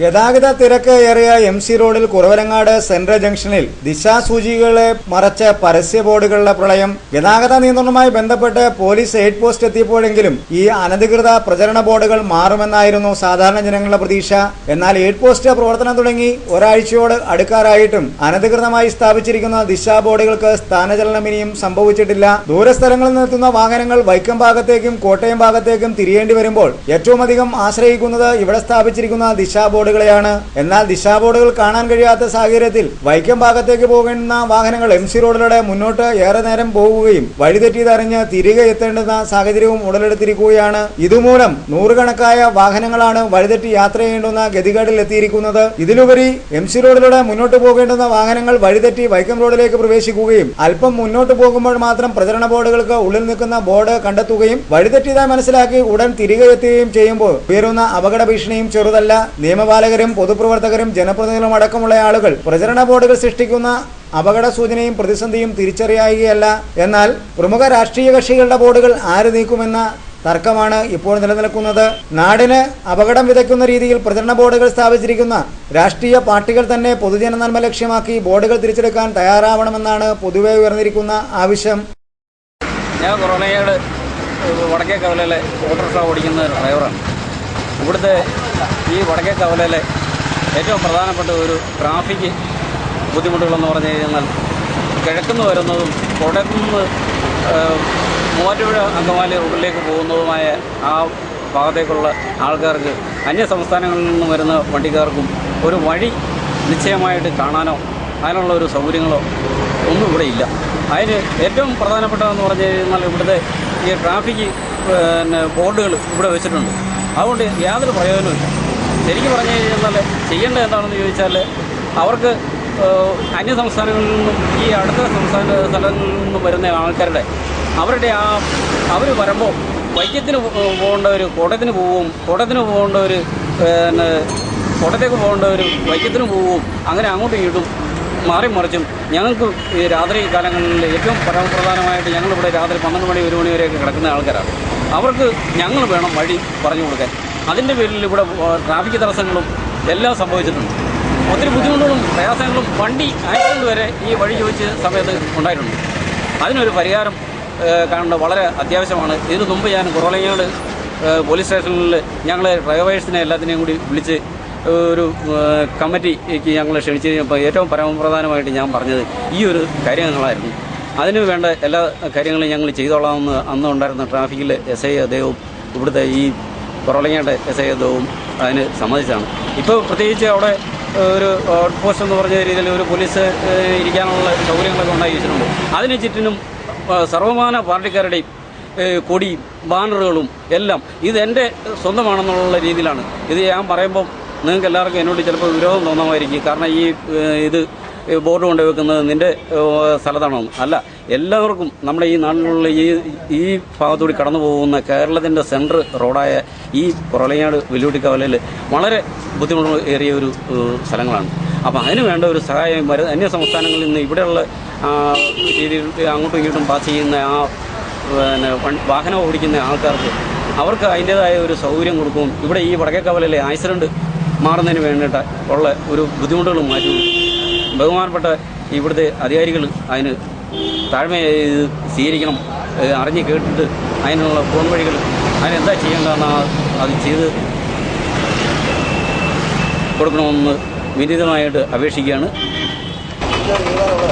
ഗതാഗത തിരക്ക് ഏറിയ MC റോഡിൽ കുറവലങ്ങാട് സെൻട്രൽ ജംഗ്ഷനിൽ ദിശാസൂചികളെ മറച്ച പരസ്യ ബോർഡുകളുടെ പ്രളയം. ഗതാഗത നിയന്ത്രണവുമായി ബന്ധപ്പെട്ട് പോലീസ് എയ്ഡ് പോസ്റ്റ് എത്തിയപ്പോഴെങ്കിലും ഈ അനധികൃത പ്രചരണ ബോർഡുകൾ മാറുമെന്നായിരുന്നു സാധാരണ ജനങ്ങളുടെ പ്രതീക്ഷ. എന്നാൽ എയ്ഡ് പോസ്റ്റ് പ്രവർത്തനം തുടങ്ങി ഒരാഴ്ചയോട് അടുക്കാറായിട്ടും അനധികൃതമായി സ്ഥാപിച്ചിരിക്കുന്ന ദിശാ ബോർഡുകൾക്ക് സ്ഥാനചലനം ഇനിയും സംഭവിച്ചിട്ടില്ല. ദൂരസ്ഥലങ്ങളിൽ നിന്നെത്തുന്ന വാഹനങ്ങൾ വൈക്കം ഭാഗത്തേക്കും കോട്ടയം ഭാഗത്തേക്കും തിരിയേണ്ടി വരുമ്പോൾ ഏറ്റവും അധികം ആശ്രയിക്കുന്നത് ഇവിടെ സ്ഥാപിച്ചിരിക്കുന്ന ദിശാ ബോർഡുകളെയാണ്. എന്നാൽ ദിശാ ബോർഡുകൾ കാണാൻ കഴിയാത്ത സാഹചര്യത്തിൽ വൈക്കം ഭാഗത്തേക്ക് പോകുന്ന വാഹനങ്ങൾ MC റോഡിലൂടെ മുന്നോട്ട് ഏറെ നേരം പോകുകയും വഴിതെറ്റിയതറിഞ്ഞ് തിരികെ എത്തേണ്ടുന്ന സാഹചര്യവും ഉടലെടുത്തിരിക്കുകയാണ്. ഇതുമൂലം നൂറുകണക്കായ വാഹനങ്ങളാണ് വഴിതെറ്റി യാത്ര ചെയ്യേണ്ടുന്ന ഗതികേടിൽ എത്തിയിരിക്കുന്നത്. ഇതിലുപരി MC റോഡിലൂടെ മുന്നോട്ട് പോകേണ്ടുന്ന വാഹനങ്ങൾ വഴിതെറ്റി വൈക്കം റോഡിലേക്ക് പ്രവേശിക്കുകയും അല്പം മുന്നോട്ട് പോകുമ്പോൾ മാത്രം പ്രചരണ ബോർഡുകൾക്ക് ഉള്ളിൽ നിൽക്കുന്ന ബോർഡ് കണ്ടെത്തുകയും വഴിതെറ്റിയതായി മനസ്സിലാക്കി ഉടൻ തിരികെ എത്തുകയും ചെയ്യുമ്പോൾ ഉയരുന്ന അപകട ഭീഷണിയും ചെറുതല്ല. നിയമപാലകരും പൊതുപ്രവർത്തകരും ജനപ്രതിനിധികളും അടക്കമുള്ള ആളുകൾ പ്രചരണ ബോർഡുകൾ സൃഷ്ടിക്കുന്ന അപകട സൂചനയും പ്രതിസന്ധിയും തിരിച്ചറിയുകയല്ല. എന്നാൽ പ്രമുഖ രാഷ്ട്രീയ കക്ഷികളുടെ ബോർഡുകൾ ആര് നീക്കുമെന്ന തർക്കമാണ് ഇപ്പോൾ നിലനിൽക്കുന്നത്. നാടിന് അപകടം വിതയ്ക്കുന്ന രീതിയിൽ പ്രചരണ ബോർഡുകൾ സ്ഥാപിച്ചിരിക്കുന്ന രാഷ്ട്രീയ പാർട്ടികൾ തന്നെ പൊതുജന നന്മ ലക്ഷ്യമാക്കി ബോർഡുകൾ തിരിച്ചെടുക്കാൻ തയ്യാറാവണമെന്നാണ് പൊതുവെ ഉയർന്നിരിക്കുന്ന ആവശ്യം. ഞാൻ കൊറോണയുടെ വടക്കേ കവലയിലെ ഓട്ടോറിക്ഷ ഓടിക്കുന്ന ഒരു ഡ്രൈവറാണ്. ഇവിടുത്തെ ഈ വടക്കേ കവലയിലെ ഏറ്റവും പ്രധാനപ്പെട്ട ഒരു ട്രാഫിക് ബുദ്ധിമുട്ടുകളെന്ന് പറഞ്ഞു കഴിഞ്ഞാൽ കിഴക്കുന്ന് വരുന്നതും കോട്ടയത്തുനിന്ന് മൂവാറ്റുപുഴ അങ്കമാലി റോഡിലേക്ക് പോകുന്നതുമായ ആ ഭാഗത്തേക്കുള്ള ആൾക്കാർക്ക് അന്യ സംസ്ഥാനങ്ങളിൽ നിന്നും വരുന്ന വണ്ടിക്കാർക്കും ഒരു വഴി നിശ്ചയമായിട്ട് കാണാനോ അതിനുള്ള ഒരു സൗകര്യങ്ങളോ ഒന്നും ഇവിടെ ഇല്ല. അതിന് ഏറ്റവും പ്രധാനപ്പെട്ടതെന്ന് പറഞ്ഞു കഴിഞ്ഞാൽ ഇവിടുത്തെ ഈ ട്രാഫിക് ബോർഡുകൾ ഇവിടെ വെച്ചിട്ടുണ്ട്. അതുകൊണ്ട് യാതൊരു പ്രയോജനമില്ല. ശരിക്കും പറഞ്ഞു കഴിഞ്ഞാൽ ചെയ്യേണ്ടത് എന്താണെന്ന് ചോദിച്ചാൽ അവർക്ക് അന്യ സംസ്ഥാനങ്ങളിൽ നിന്നും ഈ അടുത്ത സ്ഥലങ്ങളിൽ നിന്നും വരുന്ന ആൾക്കാരുടെ അവരുടെ അവർ വരുമ്പോൾ വൈക്കത്തിന് പോകേണ്ടവർ കോട്ടയത്തിന് പോവും, കോട്ടയത്തിന് പോകേണ്ടവർ കോട്ടയത്തേക്ക് പോകേണ്ടവർ വൈക്കത്തിന് പോവും. അങ്ങനെ അങ്ങോട്ടും ഇങ്ങോട്ടും മാറി മറിച്ചും ഞങ്ങൾക്ക് ഈ രാത്രി കാലങ്ങളിൽ ഏറ്റവും പരമപ്രധാനമായിട്ട് ഞങ്ങളിവിടെ രാത്രി 12 മണി 1 മണി വരെയൊക്കെ കിടക്കുന്ന ആൾക്കാരാണ്. അവർക്ക് ഞങ്ങൾ വേണം വഴി പറഞ്ഞു കൊടുക്കാൻ. അതിൻ്റെ പേരിൽ ഇവിടെ ട്രാഫിക് തടസ്സങ്ങളും എല്ലാം സംഭവിച്ചിട്ടുണ്ട്. ഒത്തിരി ബുദ്ധിമുട്ടുകളും പ്രയാസങ്ങളും വണ്ടി ആയതുകൊണ്ട് വരെ ഈ വഴി ചോദിച്ച സമയത്ത് ഉണ്ടായിട്ടുണ്ട്. അതിനൊരു പരിഹാരം കാണേണ്ടത് വളരെ അത്യാവശ്യമാണ്. ഇതിനു മുമ്പ് ഞാൻ കുറവലങ്ങാട് പോലീസ് സ്റ്റേഷനിൽ ഞങ്ങൾ ഡ്രൈവേഴ്സിനെ എല്ലാത്തിനെയും കൂടി വിളിച്ച് ഒരു കമ്മിറ്റിക്ക് ഞങ്ങൾ ക്ഷണിച്ച് കഴിഞ്ഞപ്പോൾ ഏറ്റവും പരമപ്രധാനമായിട്ട് ഞാൻ പറഞ്ഞത് ഈ ഒരു കാര്യങ്ങളായിരുന്നു. അതിന് വേണ്ട എല്ലാ കാര്യങ്ങളും ഞങ്ങൾ ചെയ്തോളാമെന്ന് അന്ന് ഉണ്ടായിരുന്ന ട്രാഫിക്കിൽ SI അദ്ദേഹവും ഇവിടുത്തെ ഈ കുറവലങ്ങാട് SI അദ്ദേഹവും അതിന് സമ്മതിച്ചാണ്. ഇപ്പോൾ പ്രത്യേകിച്ച് അവിടെ ഒരു ഔട്ട് പോസ്റ്റ് എന്ന് പറഞ്ഞ രീതിയിൽ ഒരു പോലീസ് ഇരിക്കാനുള്ള സൗകര്യങ്ങളൊക്കെ ഉണ്ടാക്കി വെച്ചിട്ടുണ്ട്. അതിന് ചുറ്റിനും സർവമാന പാർട്ടിക്കാരുടെയും കൊടിയും ബാനറുകളും എല്ലാം ഇതെൻ്റെ സ്വന്തമാണെന്നുള്ള രീതിയിലാണ്. ഇത് ഞാൻ പറയുമ്പം നിങ്ങൾക്ക് എല്ലാവർക്കും എന്നോട് ചിലപ്പോൾ വിരോധം തോന്നാമായിരിക്കും. കാരണം ഇത് ബോർഡ് കൊണ്ട് വെക്കുന്നത് നിൻ്റെ സ്ഥലത്താണോ? അല്ല, എല്ലാവർക്കും നമ്മുടെ ഈ നാട്ടിലുള്ള ഈ ഭാഗത്തുകൂടി കടന്നു പോകുന്ന കേരളത്തിൻ്റെ സെൻട്രൽ റോഡായ ഈ കുറവലങ്ങാട് വെല്ലുവിളിക്കവലയിൽ വളരെ ബുദ്ധിമുട്ട് ഏറിയ ഒരു സ്ഥലങ്ങളാണ്. അപ്പം അതിന് വേണ്ട ഒരു സഹായം അന്യ സംസ്ഥാനങ്ങളിൽ നിന്ന് ഇവിടെയുള്ള രീതിയിൽ അങ്ങോട്ടും ഇങ്ങോട്ടും പാസ് ചെയ്യുന്ന വാഹനം ഓടിക്കുന്ന ആൾക്കാർക്ക് അവർക്ക് അതിൻ്റേതായ ഒരു സൗകര്യം കൊടുക്കും. ഇവിടെ ഈ വടക്കേ കവലയിലെ ആക്സിഡൻറ്റ് മാറുന്നതിന് വേണ്ടിയിട്ട് ഉള്ള ഒരു ബുദ്ധിമുട്ടുകളും മാറ്റി ബഹുമാനപ്പെട്ട ഇവിടുത്തെ അധികാരികൾ അതിന് താഴ്മയായി സ്വീകരിക്കണം. അറിഞ്ഞ് കേട്ടിട്ട് അതിനുള്ള ഫോൺ വഴികൾ അതിനെന്താ ചെയ്യേണ്ടതെന്ന് അത് ചെയ്ത് കൊടുക്കണമെന്ന് വിനീതമായിട്ട് അപേക്ഷിക്കുകയാണ്.